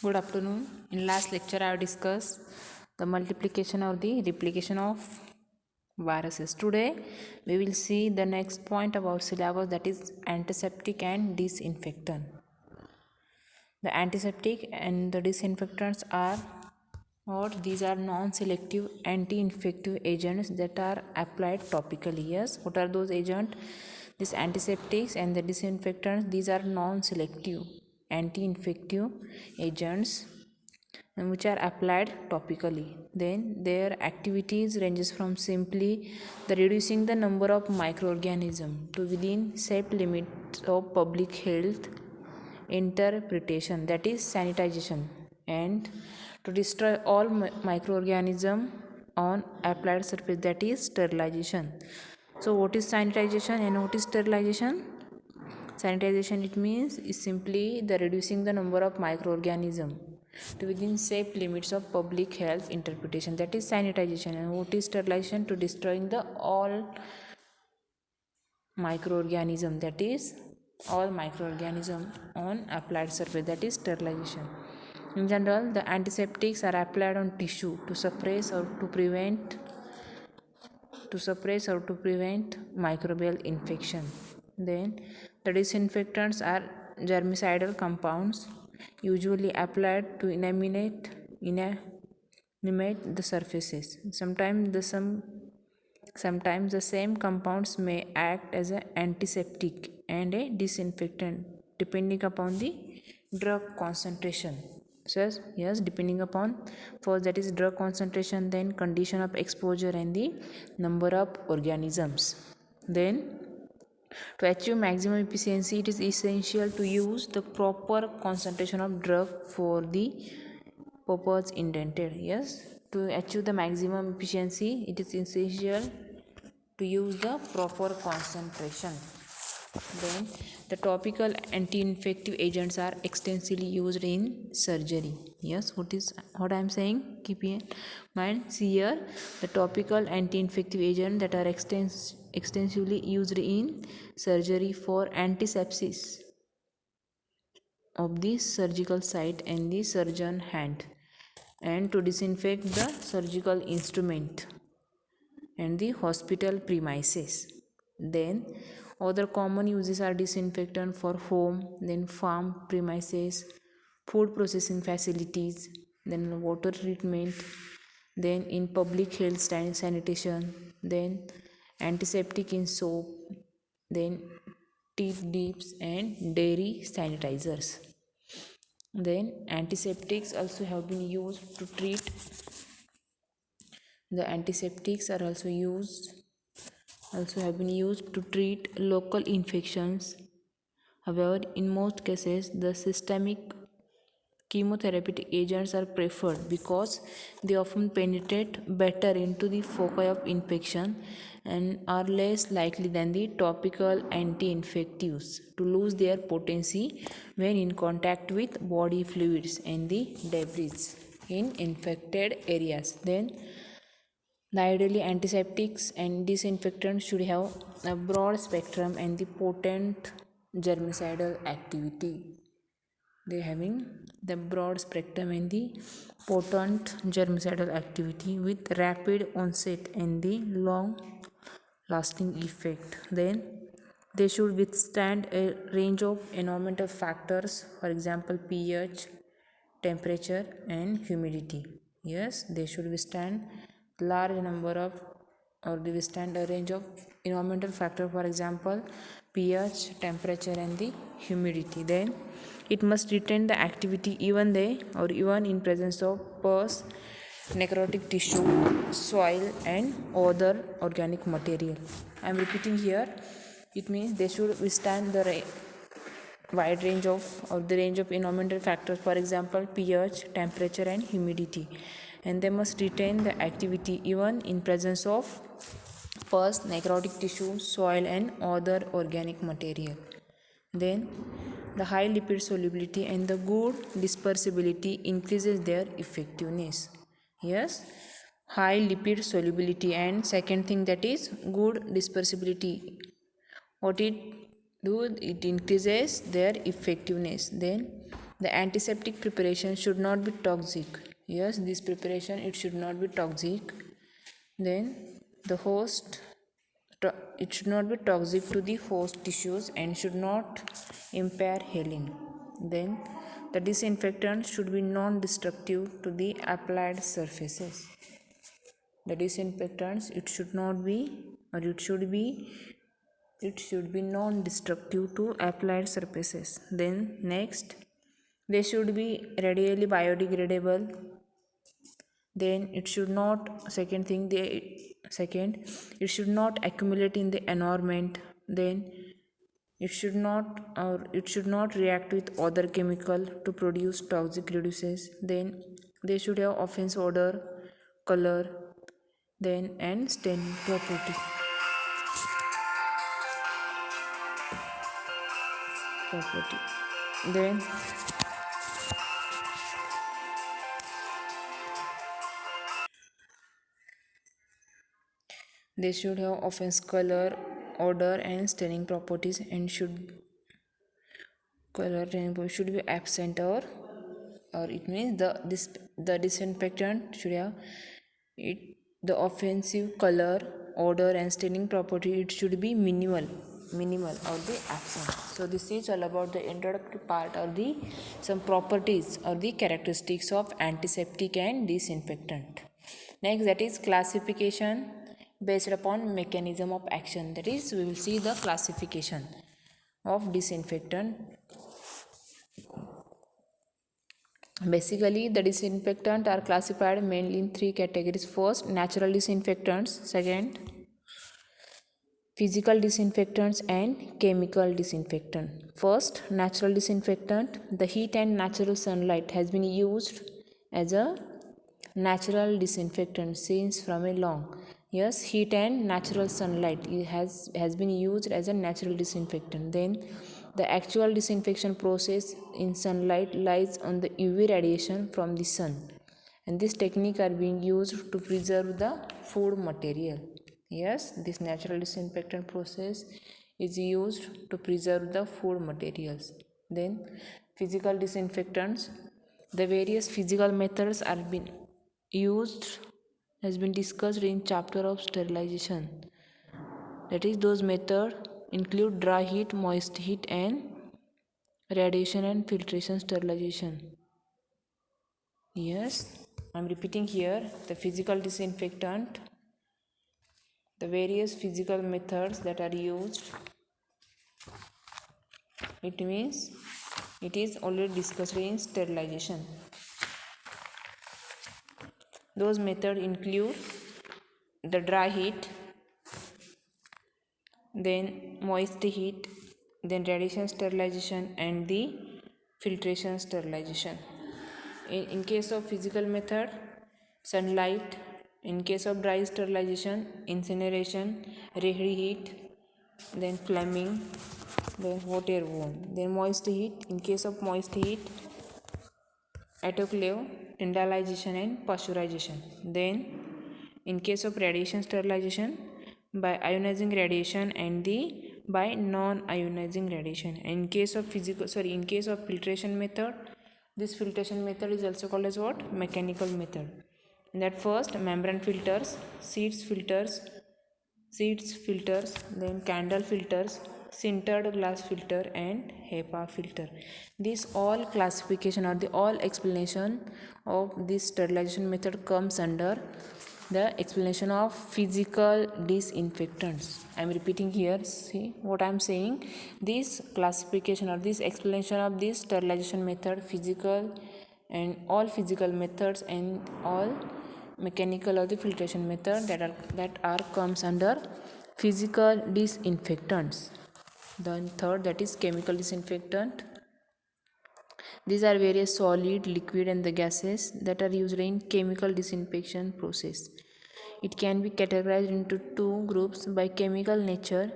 Good afternoon. In last lecture, I have discussed the multiplication or the replication of viruses. Today, we will see the next point about syllabus, that is antiseptic and disinfectant. The antiseptic and the disinfectants are, or these are non-selective anti-infective agents that are applied topically. Yes, what are those agents? These antiseptics and the disinfectants, these are non-selective anti-infective agents and which are applied topically. Then their activities ranges from simply the reducing the number of microorganisms to within set limits of public health interpretation, that is sanitization, and to destroy all microorganism on applied surface, that is sterilization. So what is sanitization and what is sterilization? Sanitization, it means, is simply the reducing the number of microorganism to within safe limits of public health interpretation, that is sanitization. And what is sterilization? To destroying the all microorganism, that is all microorganism on applied surface, that is sterilization. In general, the antiseptics are applied on tissue to suppress or to prevent microbial infection. Then the disinfectants are germicidal compounds usually applied to inanimate the surfaces. Sometimes the same compounds may act as an antiseptic and a disinfectant depending upon the drug concentration. So yes, depending upon, first that is drug concentration, then condition of exposure and the number of organisms. Then to achieve maximum efficiency, it is essential to use the proper concentration of drug for the purpose intended. Yes, to achieve the maximum efficiency, it is essential to use the proper concentration. Then the topical anti-infective agents are extensively used in surgery. Yes, what I am saying? Keep in mind. See here, the topical anti-infective agents that are extensively used in surgery for antisepsis of the surgical site and the surgeon hand, and to disinfect the surgical instrument and the hospital premises. Then other common uses are disinfectant for home, then farm premises, food processing facilities, then water treatment, then in public health sanitation, then antiseptic in soap, then teeth dips and dairy sanitizers. Then antiseptics also have been used to treat, the antiseptics are also have been used to treat local infections. However, in most cases, the systemic chemotherapeutic agents are preferred because they often penetrate better into the foci of infection and are less likely than the topical anti-infectives to lose their potency when in contact with body fluids and the debris in infected areas. Then the ideally antiseptics and disinfectants should have a broad spectrum and the potent germicidal activity. They having the broad spectrum and the potent germicidal activity with rapid onset and the long lasting effect. Then they should withstand a range of environmental factors, for example pH, temperature and humidity. Yes, they should withstand large number of, or they withstand a range of environmental factor, for example pH, temperature and the humidity. Then it must retain the activity even in presence of pus, necrotic tissue, soil and other organic material. I am repeating here, it means they should withstand the wide range of, or the range of environmental factors, for example pH, temperature and humidity, and they must retain the activity even in presence of pus, necrotic tissue, soil and other organic material. Then the high lipid solubility and the good dispersibility increases their effectiveness. Yes, high lipid solubility, and second thing, that is good dispersibility. What it do? It increases their effectiveness. Then The antiseptic preparation should not be toxic. Yes, this preparation it should not be toxic. Then the host it should not be toxic to the host tissues and should not impair healing. Then the disinfectant should be non-destructive to the applied surfaces. The disinfectants it should not be or it should be non-destructive to applied surfaces. Then next, they should be readily biodegradable. Then it should not second it should not accumulate in the environment. Then it should not react with other chemical to produce toxic reduces. Then they should have offense odor, color, then and staining property. Then they should have offense color, odor and staining properties and should be absent, or it means the disinfectant should have it the offensive color, odor and staining property it should be minimal or the absent. So this is all about the introductory part or the some properties or the characteristics of antiseptic and disinfectant. Next, that is classification based upon mechanism of action. That is, we will see the classification of disinfectant. Basically, the disinfectant are classified mainly in three categories. First, natural disinfectants. Second, physical disinfectants and chemical disinfectant. First, natural disinfectant. The heat and natural sunlight has been used as a natural disinfectant since from a long. Yes, heat and natural sunlight has been used as a natural disinfectant. Then the actual disinfection process in sunlight lies on the UV radiation from the sun, and this technique are being used to preserve the food material. Yes, this natural disinfectant process is used to preserve the food materials. Then physical disinfectants. The various physical methods are been used has been discussed in chapter of sterilization. That is, those methods include dry heat, moist heat and radiation and filtration sterilization. Yes, I'm repeating here the physical disinfectant, the various physical methods that are used. It means it is already discussed in sterilization. Those methods include the dry heat, then moist heat, then radiation sterilization and the filtration sterilization. In case of physical method, sunlight. In case of dry sterilization, incineration, reheat, then flaming, then hot air wound. Then moist heat. In case of moist heat, autoclave, tyndalization and pasteurization. Then in case of radiation sterilization, by ionizing radiation and the by non-ionizing radiation. In case of filtration method, this filtration method is also called as what? Mechanical method. In that, first membrane filters, seeds filters, then candle filters, sintered glass filter and HEPA filter. This all classification or the all explanation of this sterilization method comes under the explanation of physical disinfectants. I am repeating here, see what I am saying. This classification or this explanation of this sterilization method, physical and all physical methods and all mechanical or the filtration method that are comes under physical disinfectants. Then third, that is chemical disinfectant. These are various solid, liquid and the gases that are used in chemical disinfection process. It can be categorized into two groups by chemical nature,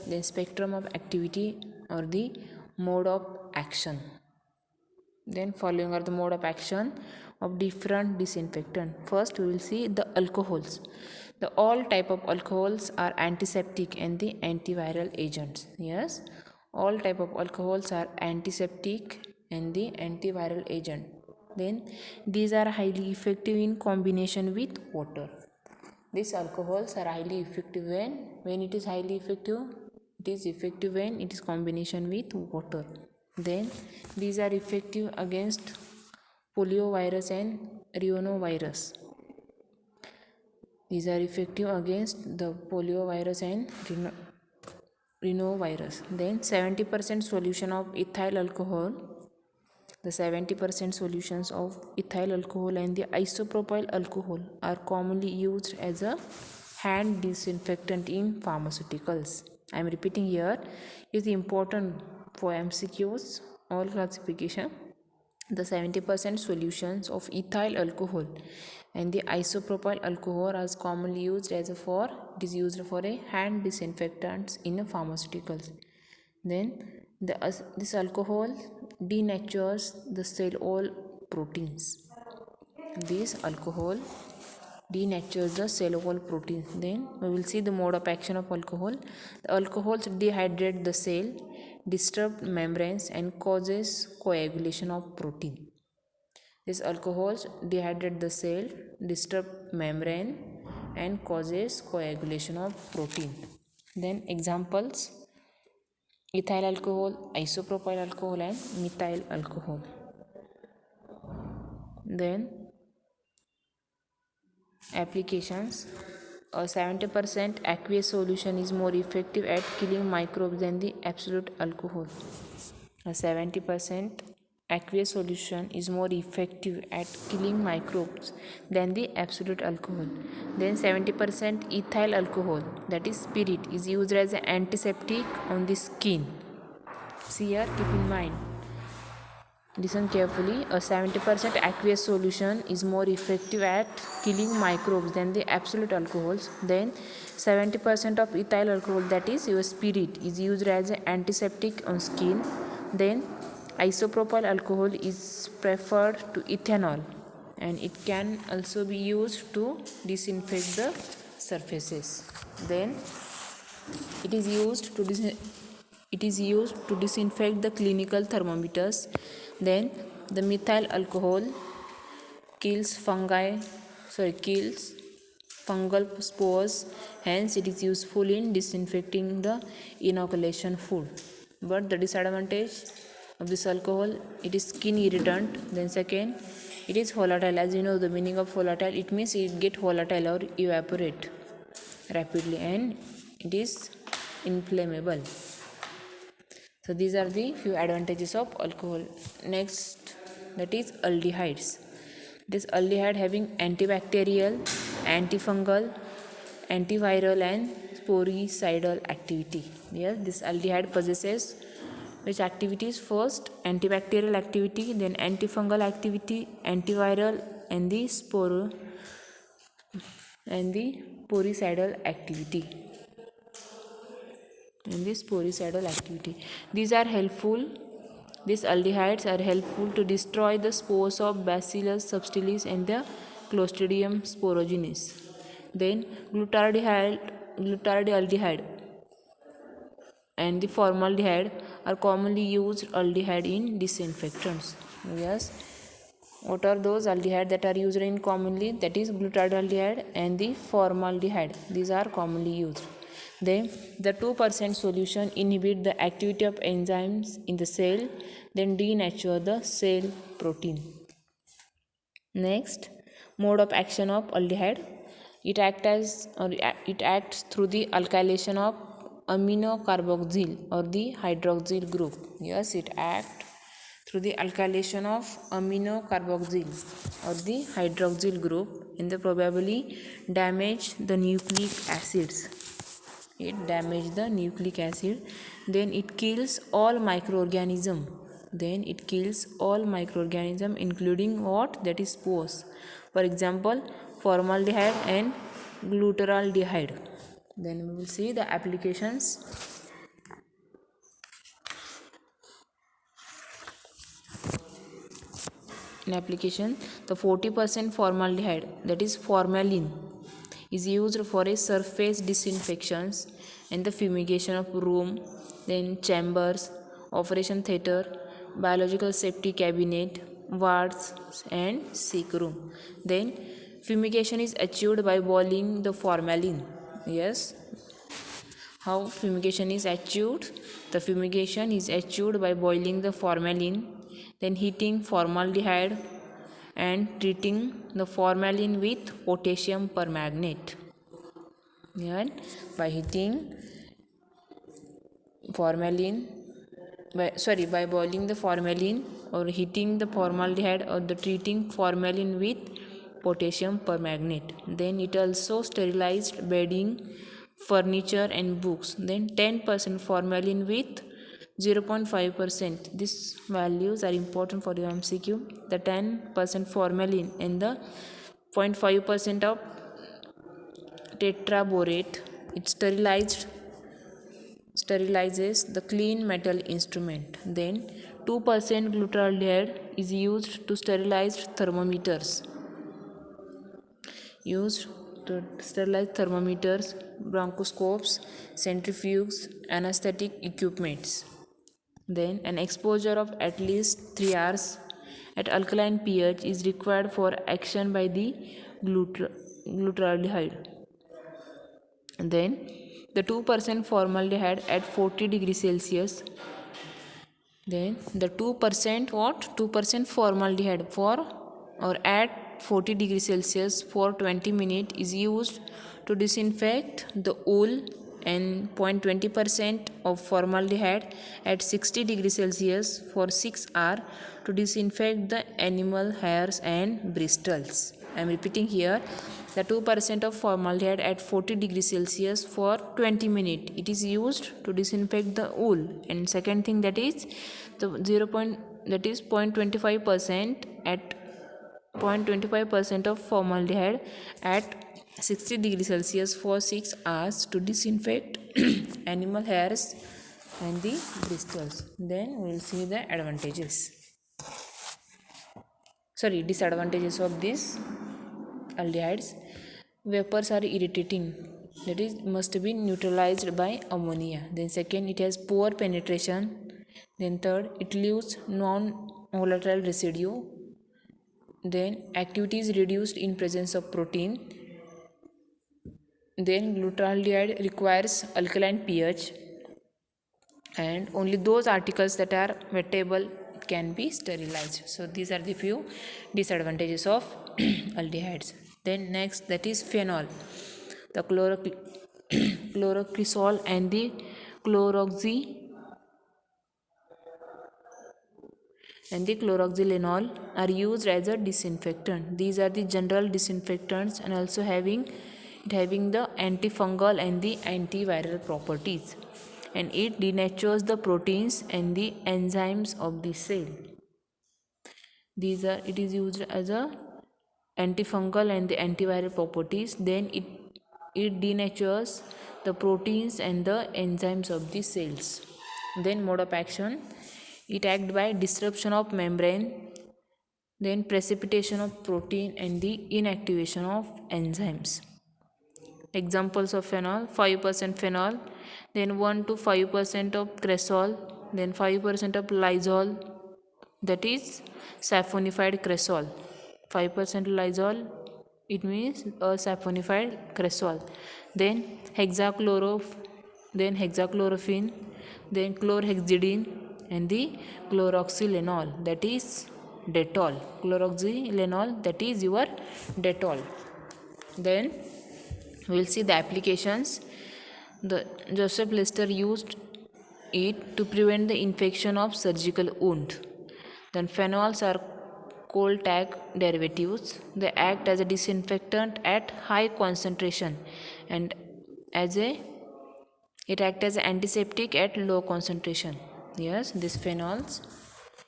then spectrum of activity or the mode of action. Then following are the mode of action of different disinfectant. First we will see the alcohols. The all type of alcohols are antiseptic and the antiviral agents. Yes, all type of alcohols are antiseptic and the antiviral agent. Then these are highly effective in combination with water. These alcohols are highly effective when it is highly effective. It is effective when it is combination with water. Then these are effective against poliovirus and rhinovirus. These are effective against the poliovirus and rhinovirus. Then 70% solution of ethyl alcohol. The 70% solutions of ethyl alcohol and the isopropyl alcohol are commonly used as a hand disinfectant in pharmaceuticals. I am repeating here, is important for MCQs, all classification. The 70% solutions of ethyl alcohol and the isopropyl alcohol are commonly used as a for it is used for a hand disinfectants in a pharmaceuticals. Then this alcohol denatures the cell wall proteins. This alcohol denatures the cell wall proteins. Then we will see the mode of action of alcohol. The alcohols dehydrate the cell, disturb membranes and causes coagulation of protein. These alcohols dehydrate the cell, disturb membrane and causes coagulation of protein. Then examples: ethyl alcohol, isopropyl alcohol and methyl alcohol. Then applications: a 70% aqueous solution is more effective at killing microbes than the absolute alcohol. A 70% aqueous solution is more effective at killing microbes than the absolute alcohol. Then 70% ethyl alcohol, that is spirit, is used as an antiseptic on the skin. See here, keep in mind. Listen carefully. A 70% aqueous solution is more effective at killing microbes than the absolute alcohols. Then 70% of ethyl alcohol, that is your spirit, is used as an antiseptic on skin. Then isopropyl alcohol is preferred to ethanol and it can also be used to disinfect the surfaces. Then it is used to disinfect the clinical thermometers. Then the methyl alcohol kills fungal spores, hence it is useful in disinfecting the inoculation food. But the disadvantage of this alcohol, it is skin irritant. Then second, it is volatile. As you know the meaning of volatile, it means it get volatile or evaporate rapidly and it is inflammable. So these are the few advantages of alcohol. Next, that is aldehydes. This aldehyde having antibacterial, antifungal, antiviral and sporicidal activity. Yes, this aldehyde possesses which activities? First, antibacterial activity, then antifungal activity, antiviral and the sporicidal activity. These are helpful. These aldehydes are helpful to destroy the spores of Bacillus subtilis and the Clostridium sporogenes. Then glutaraldehyde and the formaldehyde are commonly used aldehyde in disinfectants. Yes, what are those aldehydes that are used in commonly? That is glutaraldehyde and the formaldehyde. These are commonly used. Then the 2% solution inhibit the activity of enzymes in the cell, then denature the cell protein. Next, mode of action of aldehyde. It acts through the alkylation of amino carboxyl or the hydroxyl group. Yes, it acts through the alkylation of amino carboxyl or the hydroxyl group and they probably damage the nucleic acids. It damages the nucleic acid. Then it kills all microorganism. Including what? That is spores. For example, formaldehyde and glutaraldehyde. Then we will see the applications. In application, the 40% formaldehyde, that is formalin, is used for a surface disinfections and the fumigation of room, then chambers, operation theater, biological safety cabinet, wards and sick room. Then fumigation is achieved by boiling the formalin. Yes, how fumigation is achieved? The fumigation is achieved by boiling the formalin, then heating formaldehyde and treating the formalin with potassium permanganate. And by heating formalin, by boiling the formalin or heating the formaldehyde or the treating formalin with potassium permanganate. Then it also sterilized bedding, furniture and books. Then 10% formalin with 0.5%. These values are important for your MCQ. The 10% formalin and the 0.5% of tetraborate, it sterilizes the clean metal instrument. Then 2% glutaraldehyde is used to sterilize thermometers. Used to sterilize thermometers, bronchoscopes, centrifuges, anesthetic equipments. Then an exposure of at least 3 hours at alkaline pH is required for action by the glutaraldehyde. And then the 2% formaldehyde at 40 degrees Celsius. Then the 2% what? 2% formaldehyde for or at 40 degrees Celsius for 20 minutes is used to disinfect the wool, and 0.20% of formaldehyde at 60 degrees Celsius for 6 hours to disinfect the animal hairs and bristles. I am repeating here, the 2% of formaldehyde at 40 degrees Celsius for 20 minutes. It is used to disinfect the wool. And second thing, that is the 0.25% at 0.25% of formaldehyde at 60 degrees Celsius for 6 hours to disinfect animal hairs and the bristles. Then we will see the disadvantages of these aldehydes. Vapors are irritating, that is must be neutralized by ammonia. Then second, it has poor penetration. Then third, it leaves non-volatile residue. Then activity is reduced in presence of protein. Then glutaraldehyde requires alkaline pH, and only those articles that are wettable can be sterilized. So these are the few disadvantages of aldehydes. Then next, that is phenol. The chlorocresol and the chloroxylenol are used as a disinfectant. These are the general disinfectants and also having the antifungal and the antiviral properties, and it denatures the proteins and the enzymes of the cell. It is used as a antifungal and the antiviral properties. Then it denatures the proteins and the enzymes of the cells. Then mode of action, it acts by disruption of membrane, then precipitation of protein and the inactivation of enzymes. Examples of phenol: 5% phenol, then 1 to 5% of cresol, then 5% of lysol, that is saponified cresol. 5% lysol, it means a saponified cresol. Then hexachlorophene, then chlorhexidine and the chloroxylenol, that is Dettol. Chloroxylenol, that is your Dettol. Then we will see the applications. The Joseph Lister used it to prevent the infection of surgical wound. Then phenols are coal tar derivatives. They act as a disinfectant at high concentration, and it acts as an antiseptic at low concentration. Yes, these phenols,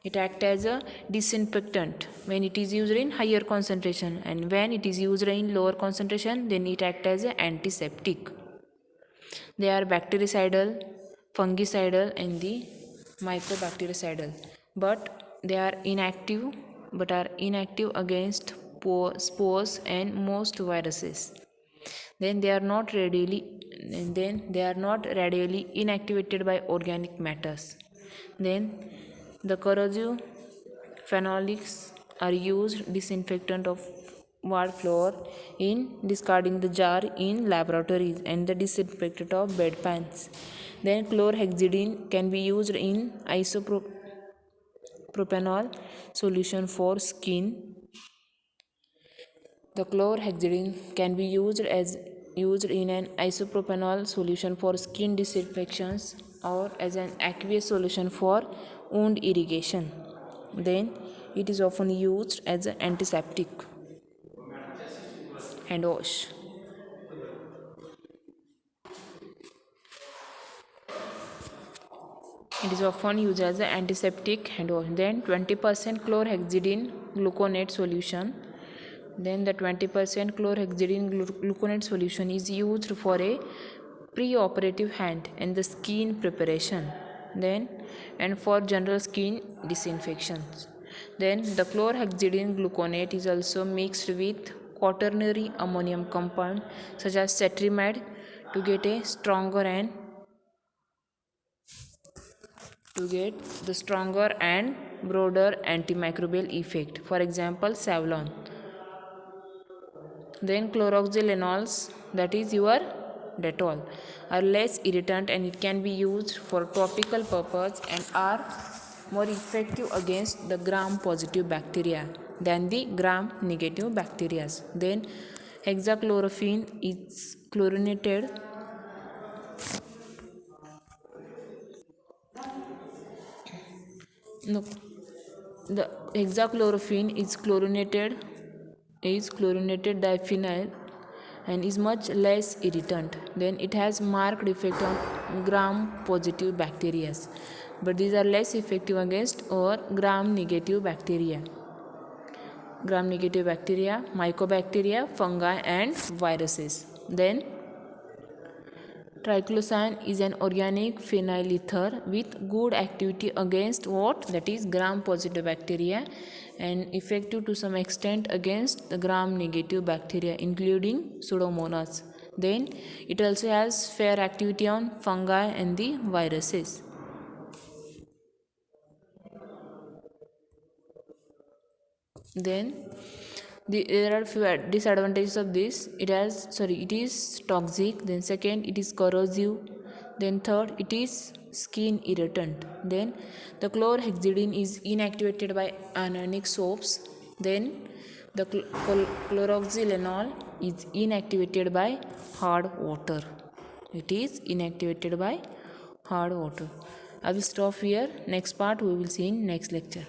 it acts as a disinfectant when it is used in higher concentration, and when it is used in lower concentration, then it acts as an antiseptic. They are bactericidal, fungicidal and the microbactericidal, but they are inactive against spores and most viruses. then they are not readily inactivated by organic matters. Then the corrosive phenolics are used disinfectant of ward floor in discarding the jar in laboratories and the disinfectant of bedpans. Then chlorhexidine can be used in isopropanol solution for skin. The chlorhexidine can be used in an isopropanol solution for skin disinfections or as an aqueous solution for wound irrigation. Then it is often used as an antiseptic. Hand wash. It is often used as an antiseptic hand wash. Then 20% chlorhexidine gluconate solution. Then the 20% chlorhexidine gluconate solution is used for a pre-operative hand and the skin preparation. Then and for general skin disinfections. Then the chlorhexidine gluconate is also mixed with quaternary ammonium compound such as cetrimide to get the stronger and broader antimicrobial effect. For example, Savlon. Then chloroxylanols, that is your Dettol, are less irritant and it can be used for topical purpose and are more effective against the gram-positive bacteria than the gram-negative bacteria. Then hexachlorophene is chlorinated. No, the hexachlorophene is chlorinated diphenyl and is much less irritant. Then it has marked effect on gram-positive bacteria, but these are less effective against or gram-negative bacteria. Gram-negative bacteria, mycobacteria, fungi, and viruses. Then triclosan is an organic phenyl ether with good activity against what? That is gram-positive bacteria and effective to some extent against the gram-negative bacteria including Pseudomonas. Then it also has fair activity on fungi and the viruses. Then there are few disadvantages of this. It is toxic. Then second, it is corrosive. Then third, it is skin irritant. Then the chlorhexidine is inactivated by anionic soaps. Then the chloroxylenol is inactivated by hard water. It is inactivated by hard water. I will stop here. Next part we will see in next lecture.